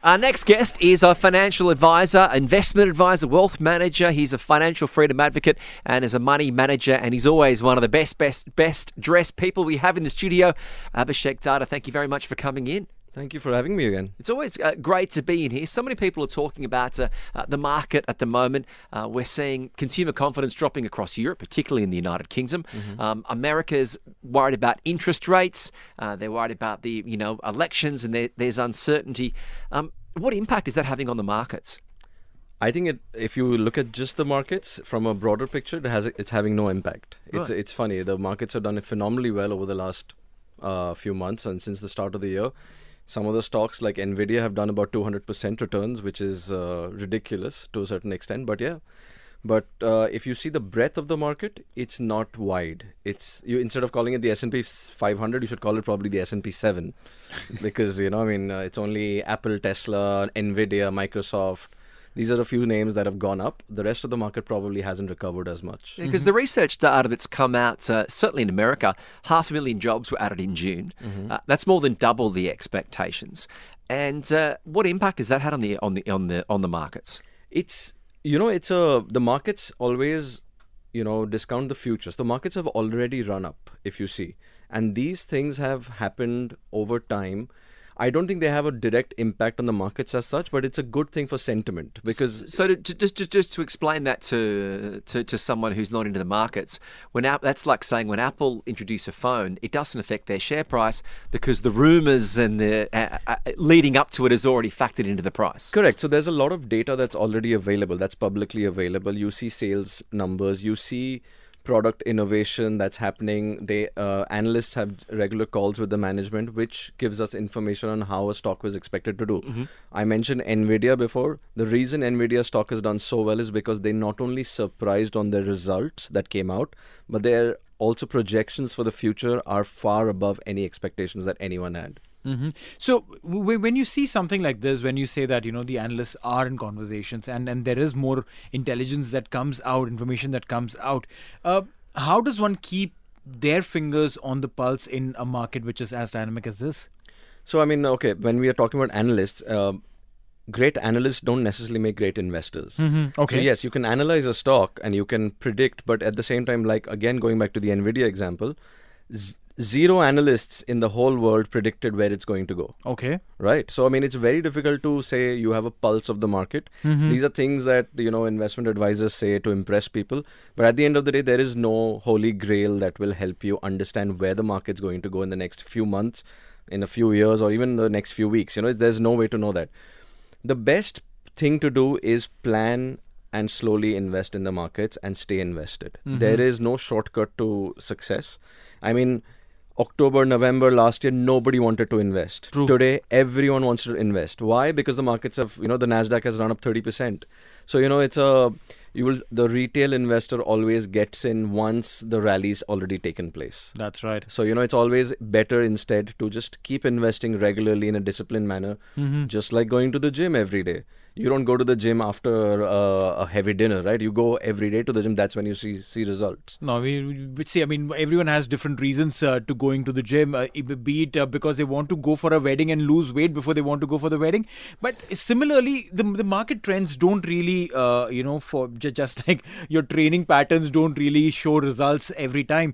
Our next guest is a financial advisor, investment advisor, wealth manager. He's a financial freedom advocate and is a money manager, and he's always one of the best dressed people we have in the studio. Abhiskek Datta, thank you very much for coming in. Thank you for having me again. It's always great to be in here. So many people are talking about the market at the moment. We're seeing consumer confidence dropping across Europe, particularly in the United Kingdom. America's worried about interest rates. They're worried about the elections, and there's uncertainty. What impact is that having on the markets? I think if you look at just the markets from a broader picture, it's having no impact. Right. It's funny. The markets have done phenomenally well over the last few months and since the start of the year. Some of the stocks like Nvidia have done about 200% returns, which is ridiculous to a certain extent. But if you see the breadth of the market, it's not wide. Instead of calling it the S&P 500, you should call it probably the S&P 7, because it's only Apple, Tesla, Nvidia, Microsoft. These are a few names that have gone up. The rest of the market probably hasn't recovered as much. Because the research data that's come out, certainly in America, 500,000 jobs were added in June. That's more than double the expectations. And what impact has that had on the markets? The markets always, discount the futures. The markets have already run up, if you see, and these things have happened over time. I don't think they have a direct impact on the markets as such, but it's a good thing for sentiment because. So just to explain that to someone who's not into the markets, that's like saying when Apple introduce a phone, it doesn't affect their share price because the rumours and the leading up to it is already factored into the price. Correct. So there's a lot of data that's already available, that's publicly available. You see sales numbers, you see product innovation that's happening. Analysts have regular calls with the management, which gives us information on how a stock was expected to do. I mentioned Nvidia before. The reason Nvidia stock has done so well is because they not only surprised on their results that came out, but their also projections for the future are far above any expectations that anyone had. So when you see something like this, when you say that the analysts are in conversations and there is more intelligence that comes out, information that comes out, how does one keep their fingers on the pulse in a market which is as dynamic as this? So when we are talking about analysts, great analysts don't necessarily make great investors. Okay. So yes, you can analyze a stock and you can predict, but at the same time, like again going back to the Nvidia example, zero analysts in the whole world predicted where it's going to go. Okay. Right. So, it's very difficult to say you have a pulse of the market. These are things that, investment advisors say to impress people. But at the end of the day, there is no holy grail that will help you understand where the market's going to go in the next few months, in a few years, or even the next few weeks. There's no way to know that. The best thing to do is plan and slowly invest in the markets and stay invested. There is no shortcut to success. October, November last year, nobody wanted to invest. True. Today, everyone wants to invest. Why? Because the markets have, the Nasdaq has run up 30%. So, the retail investor always gets in once the rally's already taken place. That's right. So, it's always better instead to just keep investing regularly in a disciplined manner, just like going to the gym every day. You don't go to the gym after a heavy dinner, right? You go every day to the gym. That's when you see results. No, everyone has different reasons to going to the gym, be it because they want to go for a wedding and lose weight before they want to go for the wedding. But similarly, the market trends don't really, for just like your training patterns don't really show results every time.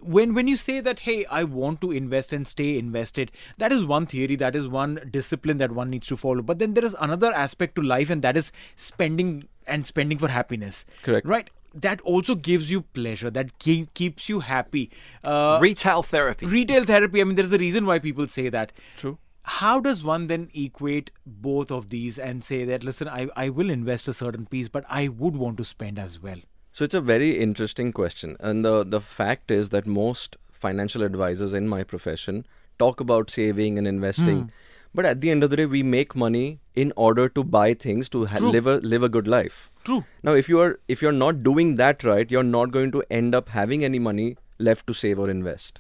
When you say that, hey, I want to invest and stay invested, that is one theory, that is one discipline that one needs to follow. But then there is another aspect to life, and that is spending for happiness. Correct. Right? That also gives you pleasure, that keeps you happy. Retail therapy. There is a reason why people say that. True. How does one then equate both of these and say that, listen, I will invest a certain piece, but I would want to spend as well? So it's a very interesting question. And the fact is that most financial advisors in my profession talk about saving and investing. But at the end of the day, we make money in order to buy things to live a good life. True. Now, if you're not doing that right, you're not going to end up having any money left to save or invest.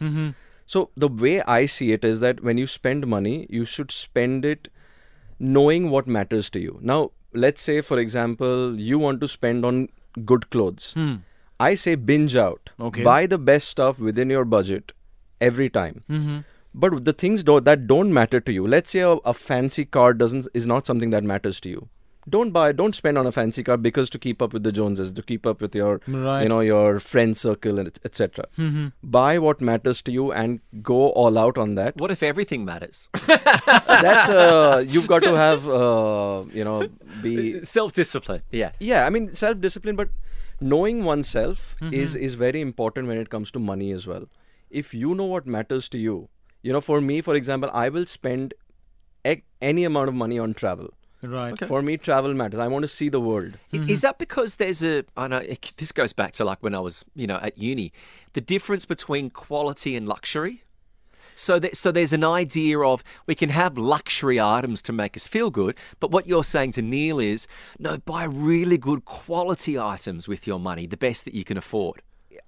So the way I see it is that when you spend money, you should spend it knowing what matters to you. Now, let's say, for example, you want to spend on good clothes. I say binge out. Okay. Buy the best stuff within your budget every time. But the things that don't matter to you. Let's say a fancy car is not something that matters to you. Don't spend on a fancy car because to keep up with the Joneses, to keep up with your, Right. your friend circle and etc. Buy what matters to you and go all out on that. What if everything matters? That's you've got to have be Self-discipline. Yeah. yeah. I mean self-discipline, but knowing oneself is very important when it comes to money as well. If you know what matters to you, for me, for example, I will spend any amount of money on travel. Right. For me, travel matters. I want to see the world. Is that because I know this goes back to like when I was, at uni, the difference between quality and luxury? So there's an idea of we can have luxury items to make us feel good, but what you're saying to Neil is, no, buy really good quality items with your money, the best that you can afford.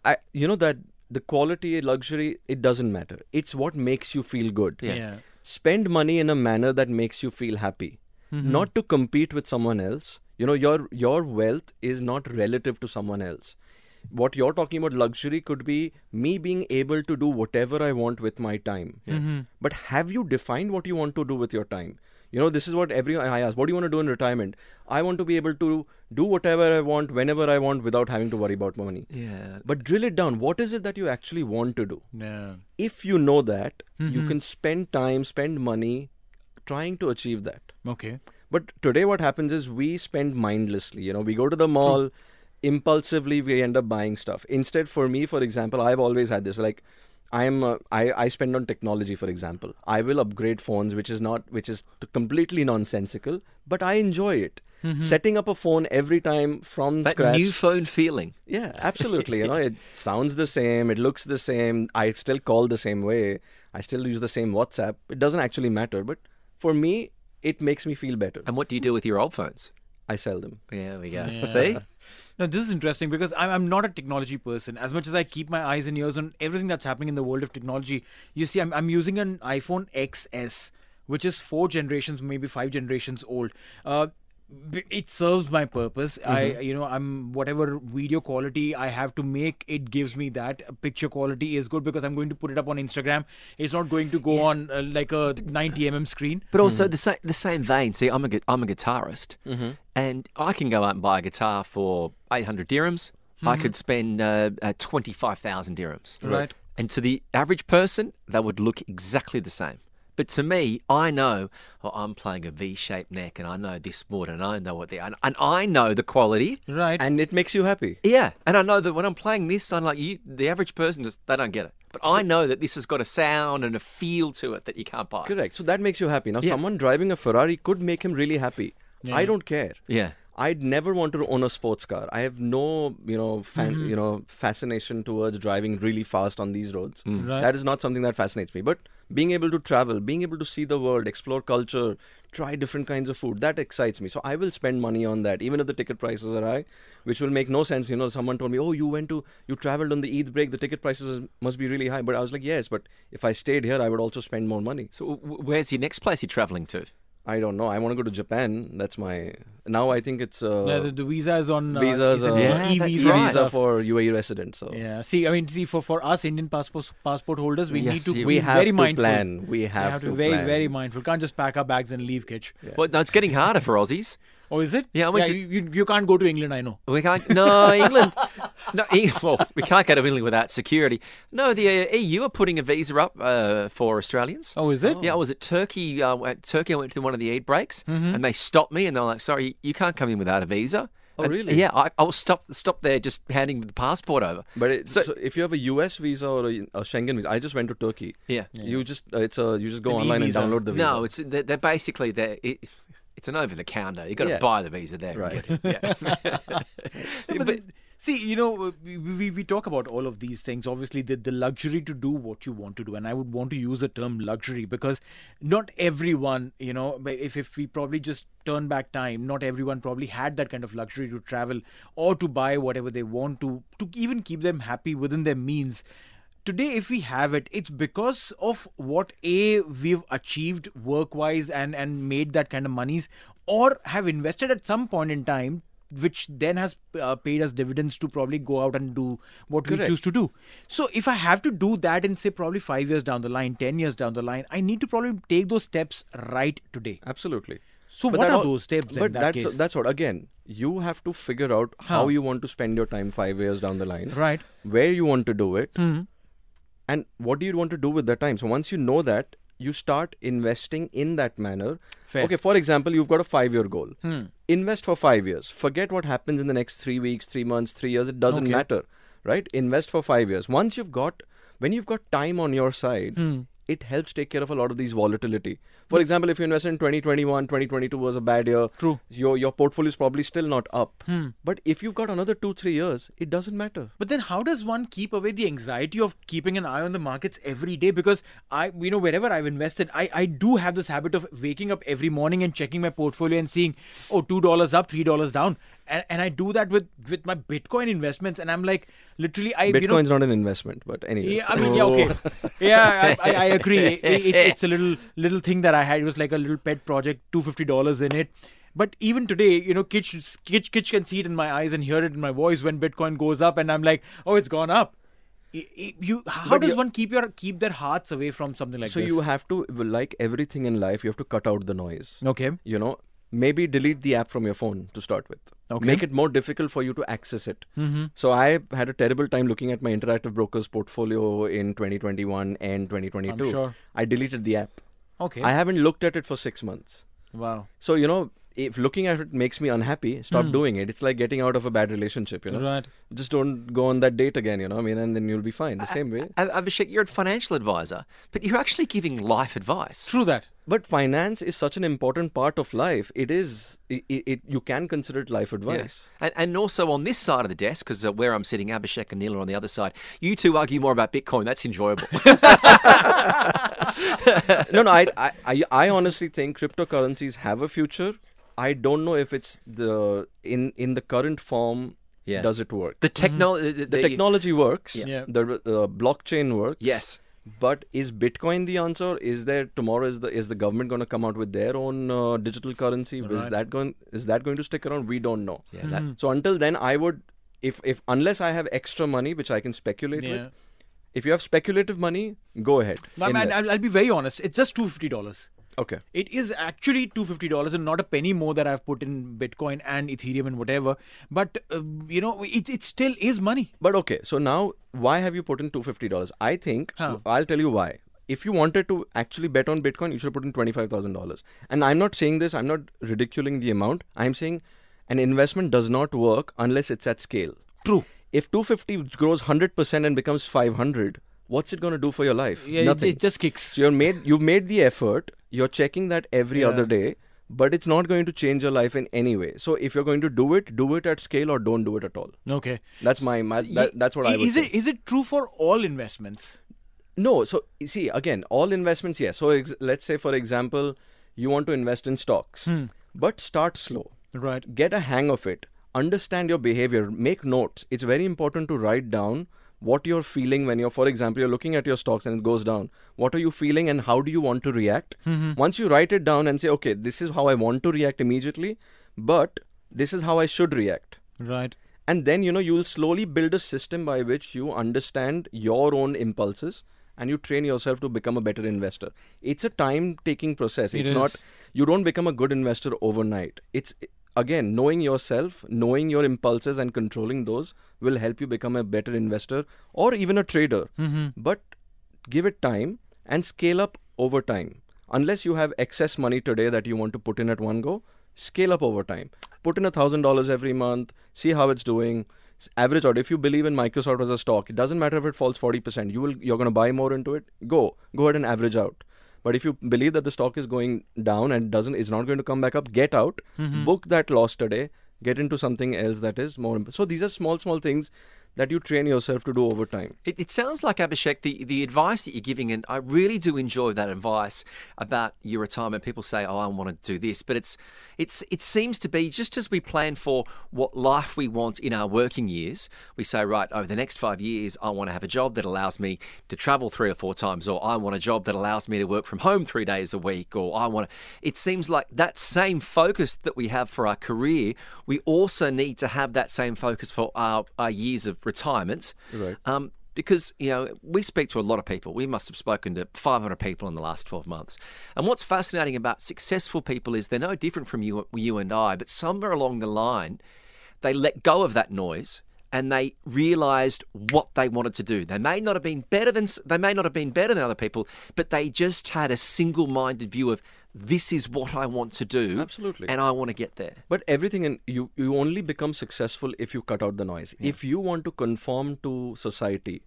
That the quality, luxury, it doesn't matter. It's what makes you feel good. Yeah. Spend money in a manner that makes you feel happy. Not to compete with someone else. Your wealth is not relative to someone else. What you're talking about, luxury, could be me being able to do whatever I want with my time. But have you defined what you want to do with your time? This is what I ask. What do you want to do in retirement? I want to be able to do whatever I want, whenever I want, without having to worry about money. Yeah. But drill it down. What is it that you actually want to do? Yeah. If you know that, you can spend time, spend money trying to achieve that. Okay. But today what happens is we spend mindlessly. We go to the mall, impulsively we end up buying stuff. Instead, for me, for example, I've always had this, like, I spend on technology, for example. I will upgrade phones, which is completely nonsensical, but I enjoy it. Setting up a phone every time from That scratch. new phone feeling. Yeah, absolutely. It sounds the same, it looks the same, I still call the same way, I still use the same WhatsApp. It doesn't actually matter, but for me, it makes me feel better. And what do you do with your old phones? I sell them. There we go. Yeah. See? Now, this is interesting because I'm not a technology person. As much as I keep my eyes and ears on everything that's happening in the world of technology, you see, I'm using an iPhone XS, which is 4 generations, maybe 5 generations old. It serves my purpose. I'm whatever video quality I have to make, it gives me that. Picture quality is good because I'm going to put it up on Instagram. It's not going to go on like a 90mm screen. But also the same vein. See, I'm a guitarist, and I can go out and buy a guitar for 800 dirhams. I could spend 25,000 dirhams. Right. And to the average person, that would look exactly the same. But to me, I know I'm playing a V-shaped neck, and I know this board, and I know what and I know the quality. Right. And it makes you happy. Yeah, and I know that when I'm playing this, I'm like, the average person they don't get it. But I know that this has got a sound and a feel to it that you can't buy. Correct. So that makes you happy. Now, Yeah. someone driving a Ferrari could make him really happy. Yeah. I don't care. Yeah. I'd never want to own a sports car. I have no, fascination towards driving really fast on these roads. Right. That is not something that fascinates me. But being able to travel, being able to see the world, explore culture, try different kinds of food, that excites me. So I will spend money on that, even if the ticket prices are high, which will make no sense. Someone told me, oh, you traveled on the Eid break, the ticket prices must be really high. But I was like, yes, but if I stayed here, I would also spend more money. So where's your next place you're traveling to? I don't know. I want to go to Japan. That's my... Now I think it's... the visa is on... visas, is it yeah, e-visa? that's right. visa for UAE residents. So. Yeah. For us Indian passport holders, we Yes, need to yeah. be We have very to mindful. plan. We We have to be very, plan. very mindful. Can't just pack our bags and leave, Kitch. Yeah. Well, no, it's getting harder for Aussies. Oh, is it? Yeah, I went to- you can't go to England, I know. We can't. No, England. No, well, we can't go to England without security. No, the EU are putting a visa up for Australians. Oh, is it? Yeah, I was at Turkey. I went to one of the Eid breaks, and they stopped me, and they were like, "Sorry, you can't come in without a visa." Oh, And, really? Yeah, I was stopped there, just handing the passport over. But so if you have a US visa or a Schengen visa, I just went to Turkey. Yeah. You just you just go An online and e-visa. download the visa. No, they're basically it's an over the counter. You got to Yeah. buy the visa there. Right. And get it. Yeah. No, but see, we talk about all of these things. Obviously, the luxury to do what you want to do, and I would want to use the term luxury because not everyone, if we probably just turn back time, not everyone probably had that kind of luxury to travel or to buy whatever they want to even keep them happy within their means. Today, if we have it, it's because of what we've achieved work-wise and made that kind of monies, or have invested at some point in time which then has paid us dividends to probably go out and do what we Correct. choose to do. So if I have to do that in, say, probably 5 years down the line, 10 years down the line, I need to probably take those steps right today. Absolutely. So But what that are all- those steps then But in that case? that's what, again, you have to figure out how you want to spend your time 5 years down the line, Right. where you want to do it, Hmm. and what do you want to do with that time. So once you know that, you start investing in that manner. Fair. Okay, for example, you've got a 5-year goal. Hmm. Invest for 5 years. Forget what happens in the next 3 weeks, 3 months, 3 years. It doesn't Okay. matter, right? Invest for 5 years. When you've got time on your side, it helps take care of a lot of these volatility. For example, if you invest in 2021, 2022 was a bad year. True. Your portfolio is probably still not up. Hmm. But if you've got another 2-3 years, it doesn't matter. But then how does one keep away the anxiety of keeping an eye on the markets every day? Because wherever I've invested, I do have this habit of waking up every morning and checking my portfolio and seeing, $2 up, $3 down. And I do that with my Bitcoin investments. And I'm like, literally, Bitcoin's not an investment, but anyways. Yeah, I mean, yeah, okay. Yeah, I agree. It's a little thing that I had. It was like a little pet project, $250 in it. But even today, Kitch can see it in my eyes and hear it in my voice when Bitcoin goes up, and I'm like, oh, it's gone up. How does one keep their hearts away from something like So this? you have to, like everything in life, you have to cut out the noise. Okay. Maybe delete the app from your phone to start with. Okay. Make it more difficult for you to access it. Mm-hmm. So I had a terrible time looking at my Interactive Brokers portfolio in 2021 and 2022. I'm sure. I deleted the app. Okay. I haven't looked at it for 6 months. Wow. So, if looking at it makes me unhappy, stop doing it. It's like getting out of a bad relationship, Right. Just don't go on that date again, and then you'll be fine. The same way. Abhishek, you're a financial advisor, but you're actually giving life advice. True that. But finance is such an important part of life. It is. You can consider it life advice. And also on this side of the desk, because where I'm sitting, Abhishek and Neil are on the other side, you two argue more about Bitcoin. That's enjoyable. No. I honestly think cryptocurrencies have a future. I don't know if it's in the current form. Yeah. Does it work? The technology. The technology works. Yeah. The blockchain works. Yes. But is Bitcoin the answer? Is there tomorrow? Is the government going to come out with their own digital currency? Right. Is that going to stick around? We don't know. Yeah. So until then, I would, if unless I have extra money which I can speculate with. If you have speculative money, go ahead. Invest. I'll be very honest. It's just $250. Okay. It is actually $250 and not a penny more that I've put in Bitcoin and Ethereum and whatever. But, it still is money. But okay, so now why have you put in $250? I think, I'll tell you why. If you wanted to actually bet on Bitcoin, you should put in $25,000. And I'm not saying this, I'm not ridiculing the amount. I'm saying an investment does not work unless it's at scale. True. If 250 grows 100% and becomes 500, what's it going to do for your life? Yeah, Nothing. it just kicks. So you've made the effort, you're checking that every other day, but it's not going to change your life in any way. So if you're going to do it at scale or don't do it at all. Okay. That's that's what I would say. Is it true for all investments? No, so you see, again, all investments, yes. So let's say, for example, you want to invest in stocks, but start slow. Right. Get a hang of it. Understand your behavior. Make notes. It's very important to write down what you're feeling when for example, you're looking at your stocks and it goes down. What are you feeling and how do you want to react? Once you write it down and say, okay, this is how I want to react immediately, but this is how I should react. Right. And then, you'll slowly build a system by which you understand your own impulses and you train yourself to become a better investor. It's a time-taking process. It It's is. not, you don't become a good investor overnight. It's, again, knowing yourself, knowing your impulses and controlling those will help you become a better investor or even a trader. But give it time and scale up over time. Unless you have excess money today that you want to put in at one go, scale up over time. Put in $1,000 every month, see how it's doing. Average out. If you believe in Microsoft as a stock, it doesn't matter if it falls 40%. You're going to buy more into it. Go ahead and average out. But if you believe that the stock is going down and is not going to come back up, get out. Book that loss today. Get into something else that is more. So these are small things that you train yourself to do over time. It sounds like, Abhishek, the advice that you're giving, and I really do enjoy that advice about your retirement. People say, oh, I want to do this. But it seems to be just as we plan for what life we want in our working years, we say, right, over the next 5 years, I want to have a job that allows me to travel 3 or 4 times, or I want a job that allows me to work from home 3 days a week, or I want to... It seems like that same focus that we have for our career, we also need to have that same focus for our years of retirement. Right. Because, we speak to a lot of people. We must have spoken to 500 people in the last 12 months. And what's fascinating about successful people is they're no different from you and I, but somewhere along the line, they let go of that noise and they realized what they wanted to do. They may not have been better than other people, but they just had a single-minded view of, this is what I want to do. Absolutely. And I want to get there. But everything you only become successful if you cut out the noise. Yeah. If you want to conform to society,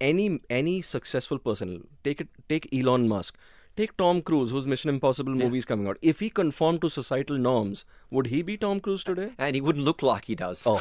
any successful person, take Elon Musk, take Tom Cruise, whose Mission Impossible movie is coming out. If he conformed to societal norms, would he be Tom Cruise today? And he wouldn't look like he does. Oh,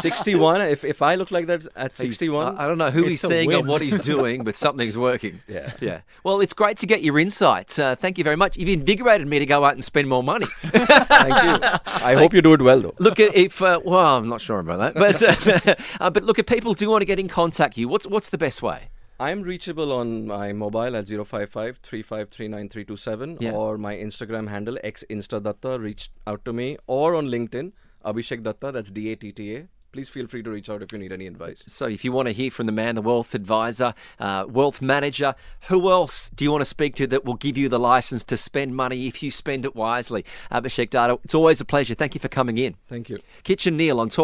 61. If I look like that at 61, I don't know who he's seeing or what he's doing, but something's working. Yeah. Well, it's great to get your insights. Thank you very much. You've invigorated me to go out and spend more money. Thank you. I hope you do it well, though. Look, I'm not sure about that, but look, if people do want to get in contact with you, what's the best way? I'm reachable on my mobile at 055-3539-327 or my Instagram handle xinstadatta. Reach out to me, or on LinkedIn, Abhiskek Datta. That's Datta. Please feel free to reach out if you need any advice. So if you want to hear from the man, the wealth advisor, wealth manager, who else do you want to speak to that will give you the license to spend money if you spend it wisely? Abhiskek Datta, it's always a pleasure. Thank you for coming in. Thank you. Kitchen Neil on Talk.